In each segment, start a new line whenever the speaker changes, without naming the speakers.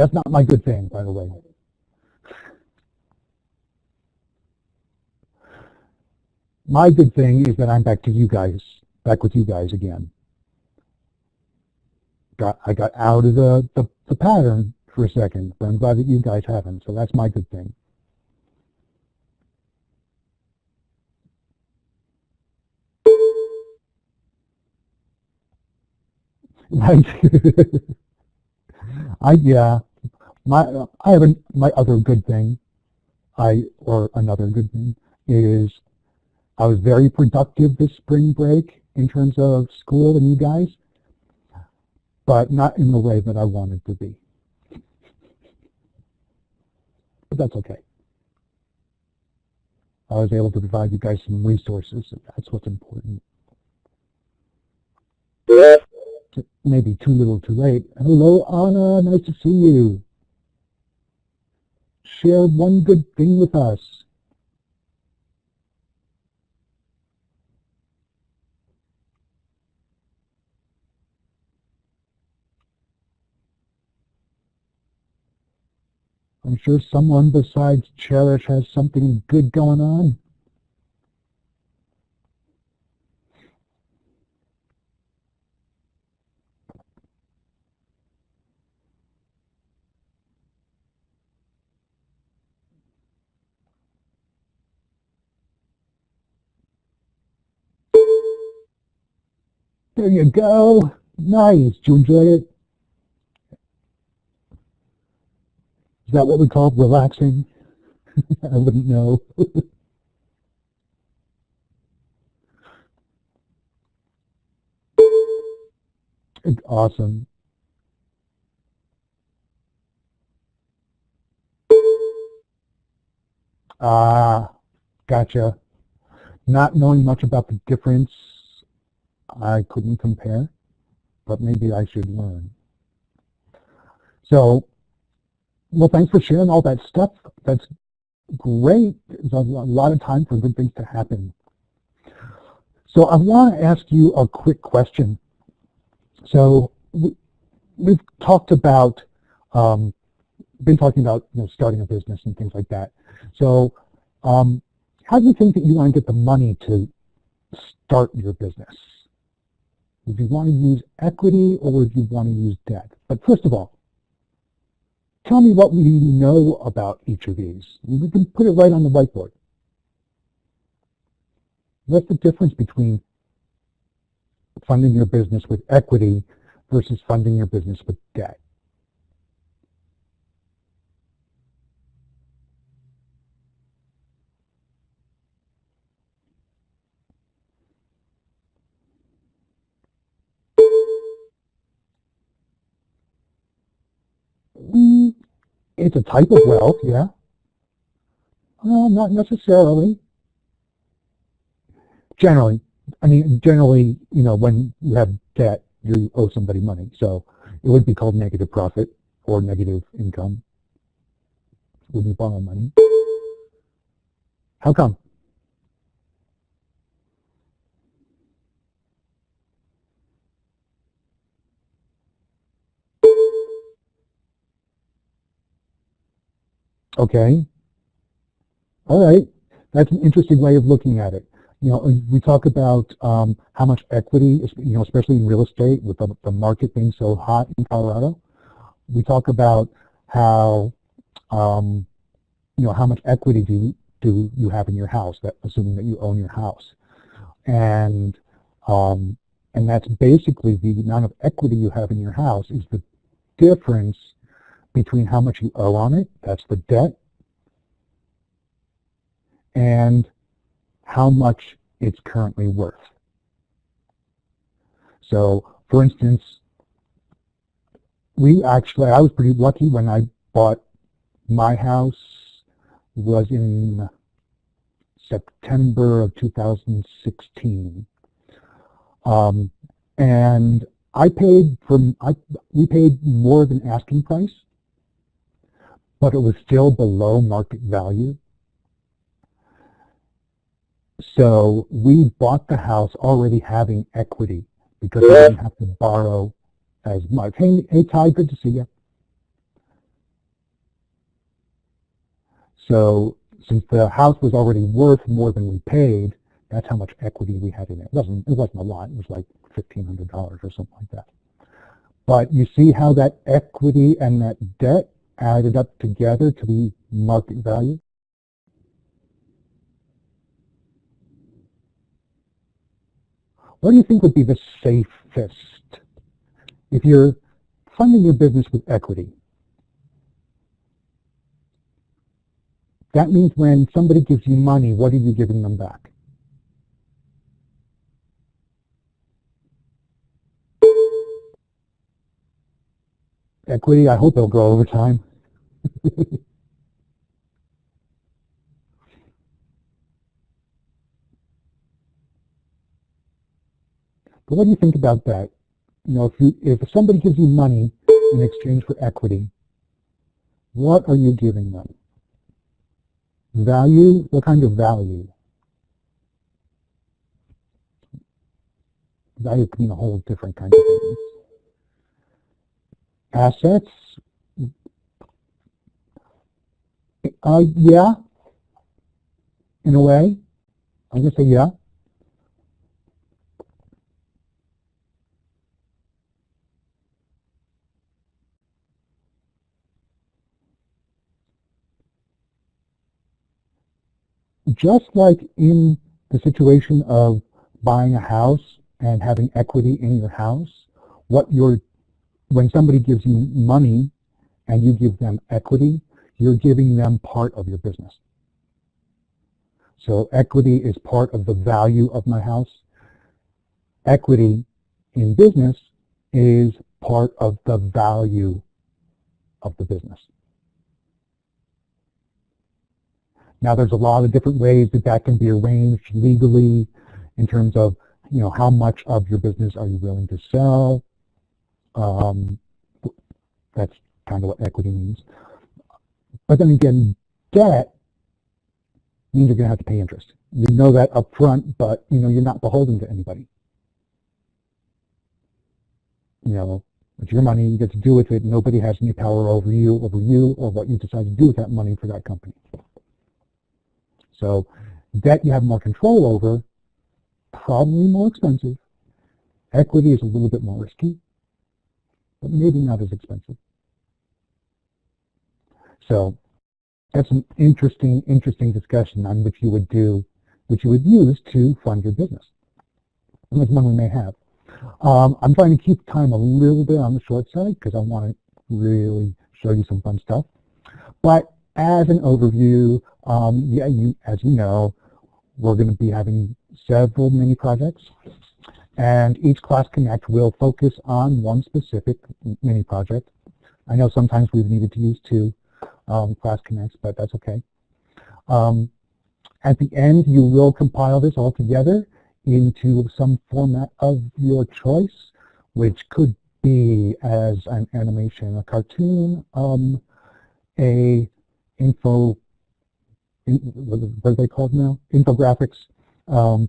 That's not my good thing, by the way. My good thing is that I'm back with you guys again. I got out of the pattern for a second, but I'm glad that you guys haven't, so that's my good thing. Right. My other good thing, another good thing is I was very productive this spring break in terms of school and you guys, but not in the way that I wanted to be. But that's okay. I was able to provide you guys some resources, and that's what's important. Maybe too little too late. Hello, Anna, nice to see you. Share one good thing with us. I'm sure someone besides Cherish has something good going on. There you go. Nice. Did you enjoy it? Is that what we call relaxing? I wouldn't know. Awesome. Ah, gotcha. Not knowing much about the difference, I couldn't compare, but maybe I should learn. So, well, thanks for sharing all that stuff. That's great. There's a lot of time for good things to happen. So I want to ask you a quick question. So we've talked about, been talking about starting a business and things like that. So how do you think that you want to get the money to start your business? Would you want to use equity or would you want to use debt? But first of all, tell me what you know about each of these. You can put it right on the whiteboard. What's the difference between funding your business with equity versus funding your business with debt? It's a type of wealth, yeah. Not necessarily. Generally, when you have debt, you owe somebody money. So it would be called negative profit or negative income when you borrow money. How come? Okay. All right. That's an interesting way of looking at it. We talk about how much equity, especially in real estate with the market being so hot in Colorado. We talk about how, how much equity do you have in your house, assuming that you own your house. And that's basically the amount of equity you have in your house is the difference between how much you owe on it, that's the debt, and how much it's currently worth. So, for instance, I was pretty lucky when I bought my house, was in September of 2016. And we paid more than asking price, but it was still below market value. So we bought the house already having equity because we didn't have to borrow as much. Hey Ty, good to see you. So since the house was already worth more than we paid, that's how much equity we had in it. It wasn't a lot. It was like $1,500 or something like that. But you see how that equity and that debt added up together to the market value? What do you think would be the safest if you're funding your business with equity? That means when somebody gives you money, what are you giving them back? Equity, I hope it'll grow over time. But what do you think about that? You know, if somebody gives you money in exchange for equity, what are you giving them? Value? What kind of value? Value can mean a whole different kind of things. Assets? Yeah, in a way. I'm going to say yeah. Just like in the situation of buying a house and having equity in your house, when somebody gives you money and you give them equity, you're giving them part of your business. So equity is part of the value of my house. Equity in business is part of the value of the business. Now there's a lot of different ways that can be arranged legally in terms of, you know, how much of your business are you willing to sell. That's kind of what equity means. But then again, debt means you're going to have to pay interest. You know that up front, but you know you're not beholden to anybody. You know, it's your money, you get to do with it. Nobody has any power over you or what you decide to do with that money for that company. So debt you have more control over, probably more expensive. Equity is a little bit more risky, but maybe not as expensive. So that's an interesting discussion on which you would use to fund your business. And that's one we may have. I'm trying to keep time a little bit on the short side because I want to really show you some fun stuff. But as an overview, as you know, we're going to be having several mini projects, and each Class Connect will focus on one specific mini project. I know sometimes we've needed to use two Class Connects, but that's okay. At the end, you will compile this all together into some format of your choice, which could be as an animation, a cartoon, a what are they called now? Infographics,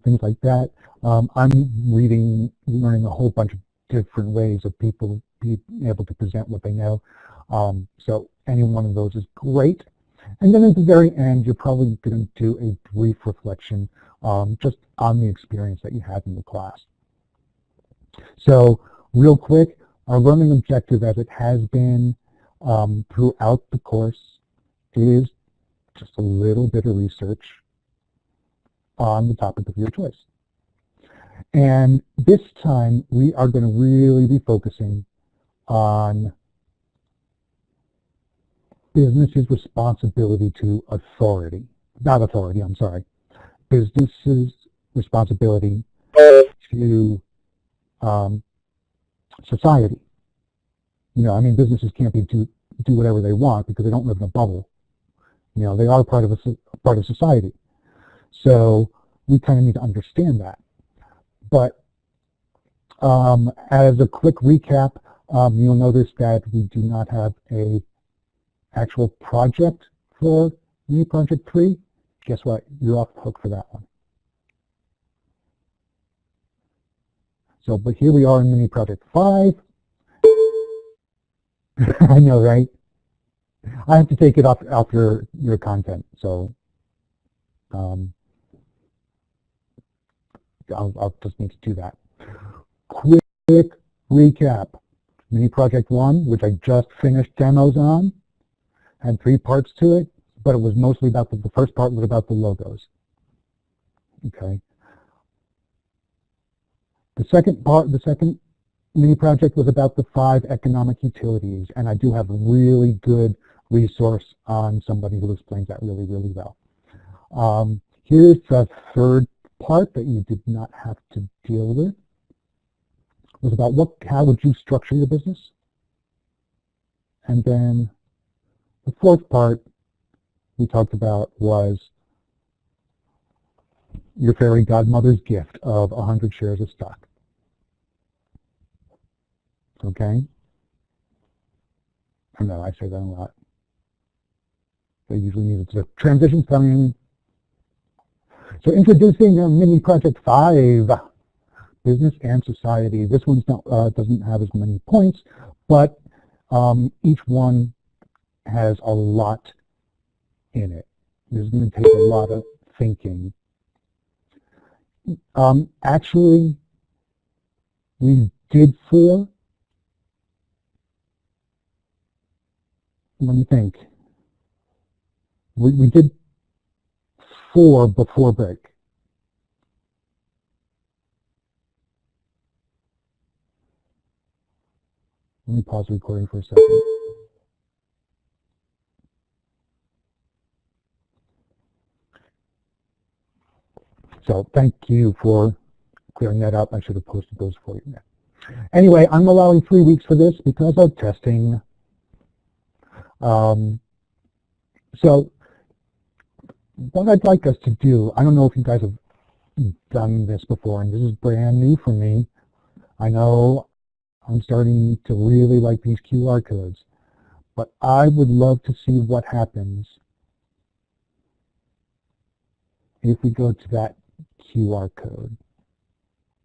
things like that. I'm learning a whole bunch of different ways of people being able to present what they know. So any one of those is great. And then at the very end, you're probably going to do a brief reflection just on the experience that you had in the class. So real quick, our learning objective, as it has been throughout the course, is just a little bit of research on the topic of your choice. And this time, we are going to really be focusing on business's responsibility to authority. Not authority, I'm sorry. Business's responsibility to society. You know, I mean, businesses can't do whatever they want because they don't live in a bubble. You know, they are part of society. So we kind of need to understand that. But as a quick recap, you'll notice that we do not have a actual project for Mini-Project5. Guess what? You're off the hook for that one. So, but here we are in Mini-Project5. I know, right? I have to take it off your content, so I'll just need to do that. Quick recap. Mini-Project1, which I just finished demos on, had 3 parts to it, but it was mostly about the first part was about the logos. Okay. The second mini project was about the 5 economic utilities, and I do have a really good resource on somebody who explains that really, really well. Here's the third part that you did not have to deal with. It was about how would you structure your business? And then the fourth part we talked about was your fairy godmother's gift of 100 shares of stock. Okay? I know I say that a lot. They usually need it's a transition coming. So introducing Mini-Project5, Business and Society. This one's not doesn't have as many points, but each one has a lot in it. This is going to take a lot of thinking. Actually, we did 4. Let me think. We did 4 before break. Let me pause the recording for a second. So thank you for clearing that up. I should have posted those for you. Anyway, I'm allowing 3 weeks for this because of testing. So what I'd like us to do, I don't know if you guys have done this before, and this is brand new for me. I know I'm starting to really like these QR codes, but I would love to see what happens if we go to that QR code.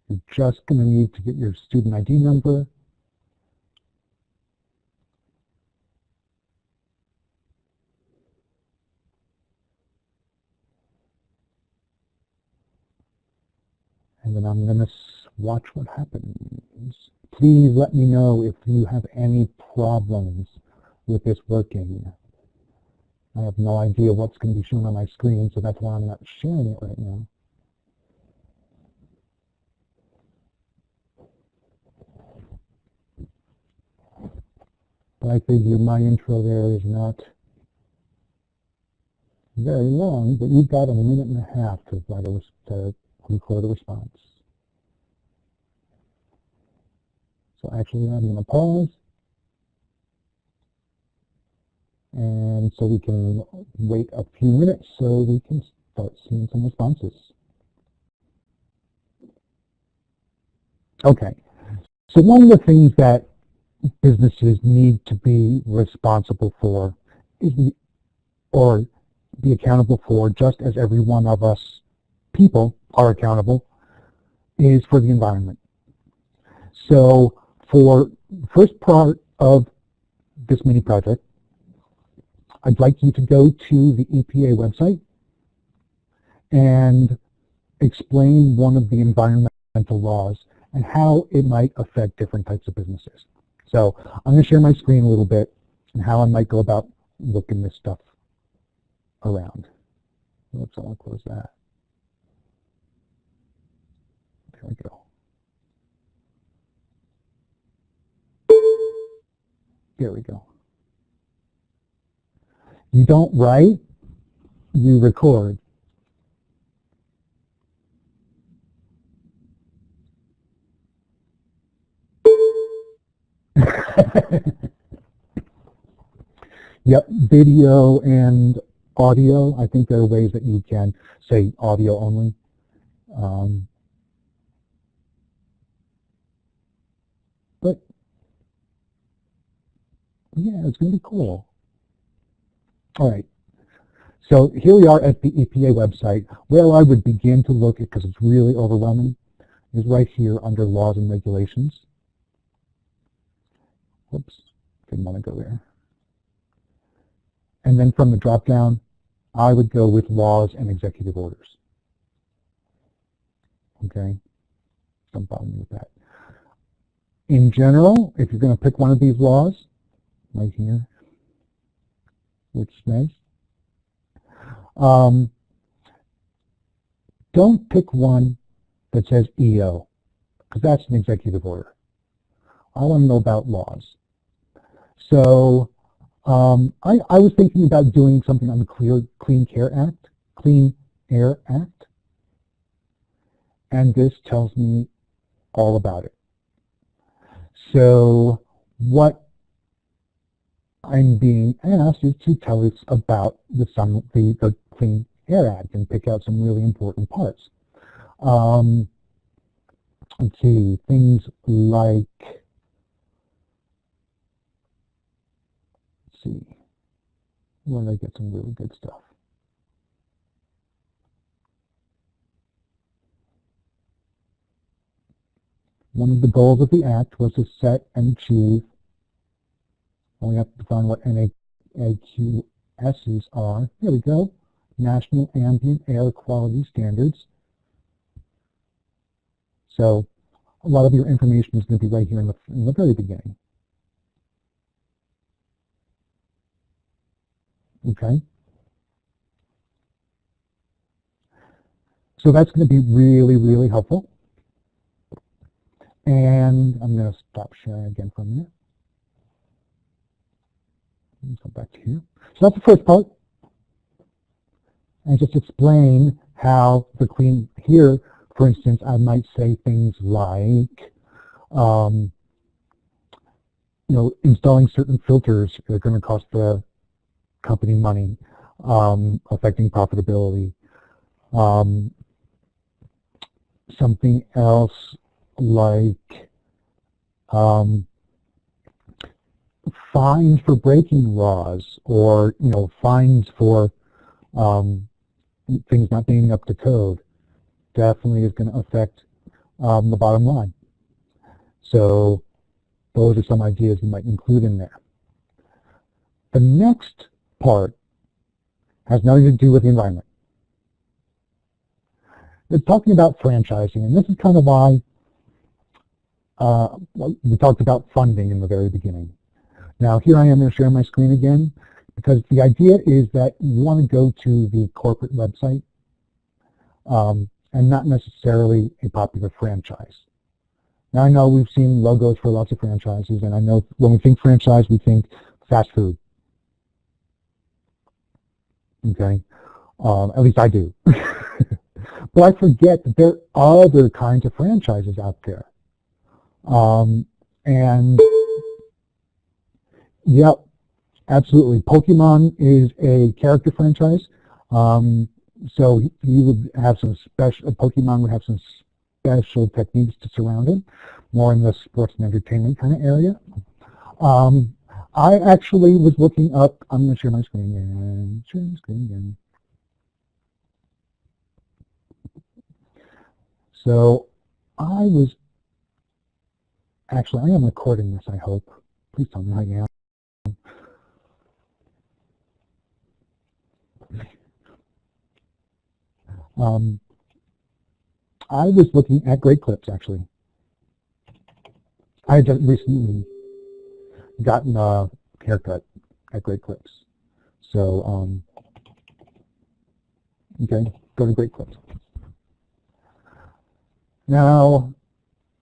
You're just going to need to get your student ID number, and then I'm going to watch what happens. Please let me know if you have any problems with this working. I have no idea what's going to be shown on my screen, so that's why I'm not sharing it right now. But I figure my intro there is not very long, but you've got a minute and a half to record a response. So actually I'm going to pause, and so we can wait a few minutes so we can start seeing some responses. Okay, so one of the things that businesses need to be responsible for is or be accountable for, just as every one of us people are accountable, is for the environment. So for the first part of this mini project, I'd like you to go to the EPA website and explain one of the environmental laws and how it might affect different types of businesses. So I'm going to share my screen a little bit and how I might go about looking this stuff around. Oops, I'll close that. There we go. There we go. You don't write, you record. Yep, video and audio. I think there are ways that you can say audio only. But yeah, it's going to be cool. All right. So here we are at the EPA website. Where I would begin to look at, because it's really overwhelming, is right here under laws and regulations. Whoops, didn't want to go there. And then from the drop-down, I would go with laws and executive orders. Okay? Don't bother me with that. In general, if you're going to pick one of these laws, right here, which is nice, don't pick one that says EO, because that's an executive order. I want to know about laws. So I was thinking about doing something on the Clean Air Act, and this tells me all about it. So what I'm being asked is to tell us about the Clean Air Act and pick out some really important parts. Let's see, things like, let's see, where did I get some really good stuff? One of the goals of the Act was to set and achieve, and we have to define what MktgA's are. Here we go. National Ambient Air Quality Standards. So a lot of your information is going to be right here in the very beginning. Okay? So that's going to be really, really helpful. And I'm going to stop sharing again for a minute. Let's go back to here. So that's the first part. And just explain how the clean, here, for instance, I might say things like, installing certain filters that are going to cost the company money, affecting profitability. Something else like fines for breaking laws, or fines for things not being up to code, definitely is going to affect the bottom line. So those are some ideas you might include in there. The next part has nothing to do with the environment. It's talking about franchising, and this is kind of why we talked about funding in the very beginning. Now here I am going to share my screen again, because the idea is that you want to go to the corporate website and not necessarily a popular franchise. Now I know we've seen logos for lots of franchises, and I know when we think franchise, we think fast food. Okay, at least I do. But I forget that there are other kinds of franchises out there. And yep, absolutely. Pokemon is a character franchise. So he would have some special, Pokemon would have some special techniques to surround it, more in the sports and entertainment kind of area. I actually was looking up, I'm going to share my screen again, So I was, actually I am recording this, I hope. Please tell me I am. I was looking at Great Clips, actually. I had just recently gotten a haircut at Great Clips. So, okay, go to Great Clips. Now,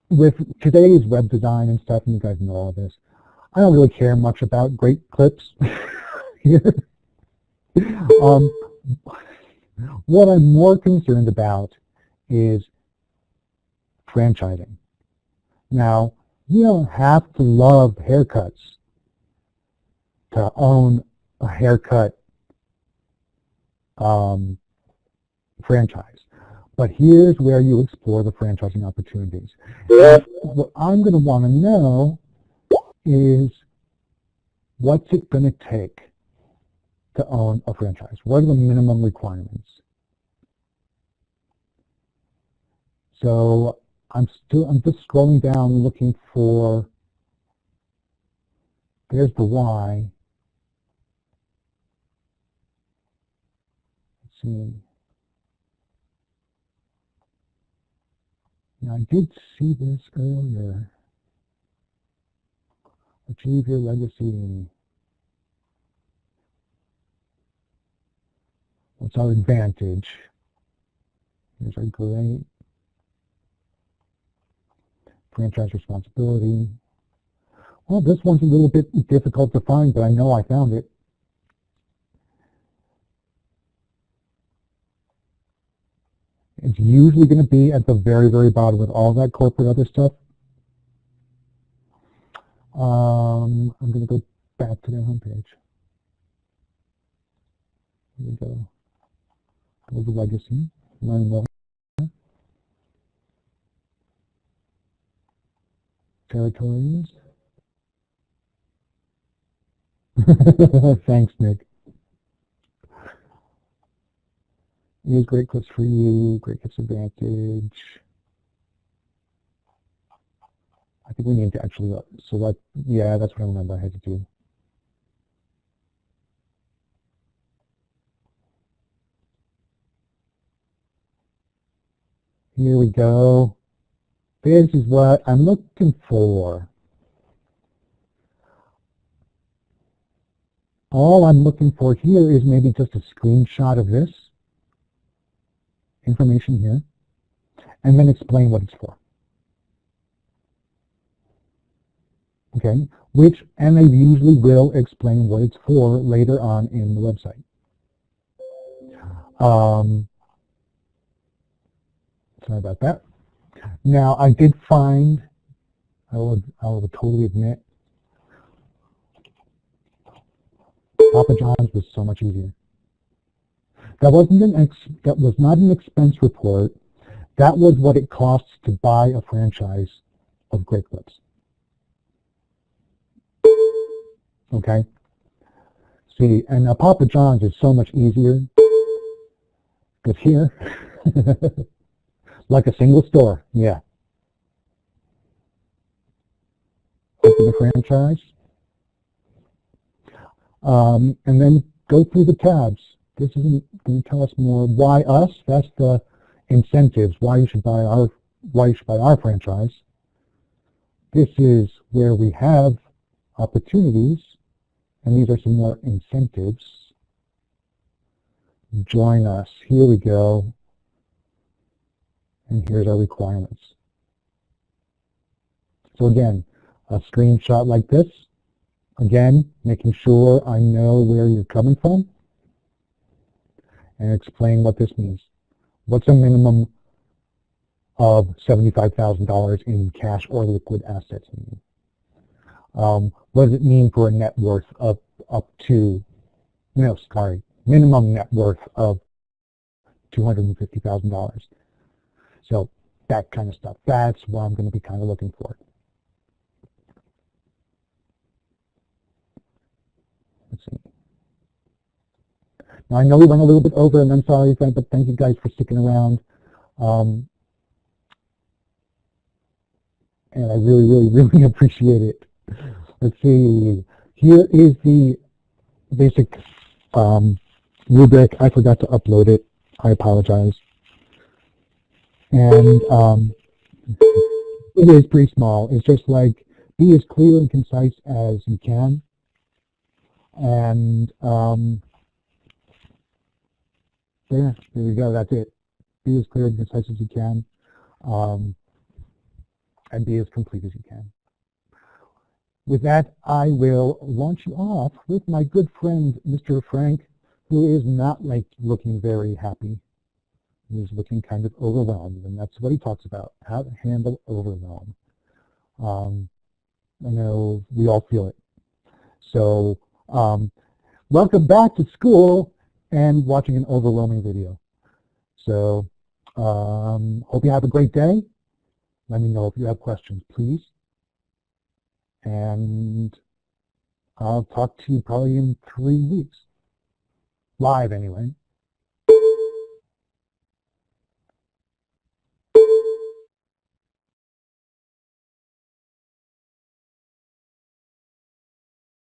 with today's web design and stuff, and you guys know all this, I don't really care much about Great Clips here. What I'm more concerned about is franchising. Now, you don't have to love haircuts to own a haircut franchise. But here's where you explore the franchising opportunities. What I'm going to want to know is, what's it going to take to own a franchise? What are the minimum requirements? So I'm just scrolling down looking for, there's the why. see. Now, I did see this earlier. Achieve your legacy. What's our advantage? Here's our great franchise responsibility. Well, this one's a little bit difficult to find, but I know I found it. It's usually going to be at the very, very bottom with all that corporate other stuff. I'm going to go back to their homepage. Here we go. Go to legacy. Learn more. Territories. Thanks, Nick. Use Great Clips for you. Great Clips Advantage. I think we need to actually select. Yeah, that's what I remember I had to do. Here we go. This is what I'm looking for. All I'm looking for here is maybe just a screenshot of this information here, and then explain what it's for. Okay, and they usually will explain what it's for later on in the website. Sorry about that. Now, I did find, I will totally admit, Papa John's was so much easier. That was not an expense report. That was what it costs to buy a franchise of Great Clips. Okay? See, and Papa John's is so much easier. Because here, like a single store, yeah. Open the franchise. And then go through the tabs. This isn't going to tell us more. Why us? That's the incentives. Why you should buy our franchise. This is where we have opportunities, and these are some more incentives. Join us. Here we go. And here's our requirements. So again, a screenshot like this. Again, making sure I know where you're coming from and explain what this means. What's a minimum of $75,000 in cash or liquid assets mean? What does it mean for a net worth of minimum net worth of $250,000? So that kind of stuff. That's what I'm going to be kind of looking for. Let's see. Now I know we went a little bit over, and I'm sorry, but thank you guys for sticking around. And I really, really, really appreciate it. Let's see. Here is the basic rubric. I forgot to upload it. I apologize. And it is pretty small. It's just like, be as clear and concise as you can. And there we go. That's it. Be as clear and concise as you can, and be as complete as you can. With that, I will launch you off with my good friend, Mr. Frank, who is not looking very happy. He's looking kind of overwhelmed, and that's what he talks about, how to handle overwhelm. I know we all feel it. So welcome back to school and watching an overwhelming video. So hope you have a great day. Let me know if you have questions, please. And I'll talk to you probably in 3 weeks. Live, anyway.